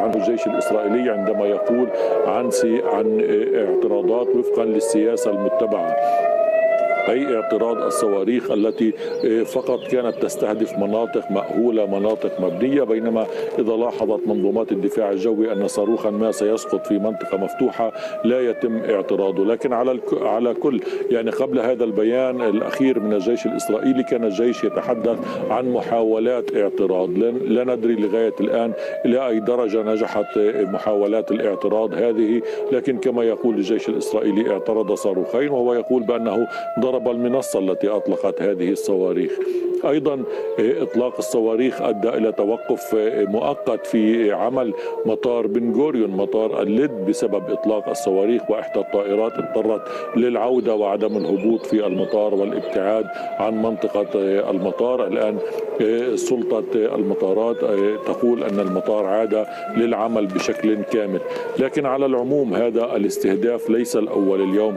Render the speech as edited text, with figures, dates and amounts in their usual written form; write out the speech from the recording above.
عنه الجيش الإسرائيلي عندما يقول عن اعتراضات وفقا للسياسة المتبعة، أي اعتراض الصواريخ التي فقط كانت تستهدف مناطق مأهولة، مناطق مبنية، بينما إذا لاحظت منظومات الدفاع الجوي أن صاروخا ما سيسقط في منطقة مفتوحة لا يتم اعتراضه. لكن على كل يعني قبل هذا البيان الأخير من الجيش الإسرائيلي كان الجيش يتحدث عن محاولات اعتراض. لا ندري لغاية الآن إلى أي درجة نجحت محاولات الاعتراض هذه، لكن كما يقول الجيش الإسرائيلي اعترض صاروخين، وهو يقول بأنه ضرب المنصة التي أطلقت هذه الصواريخ. أيضا إطلاق الصواريخ أدى إلى توقف مؤقت في عمل مطار بن غوريون، مطار اللد، بسبب إطلاق الصواريخ، وإحدى الطائرات اضطرت للعودة وعدم الهبوط في المطار والابتعاد عن منطقة المطار. الآن سلطة المطارات تقول أن المطار عاد للعمل بشكل كامل. لكن على العموم هذا الاستهداف ليس الأول اليوم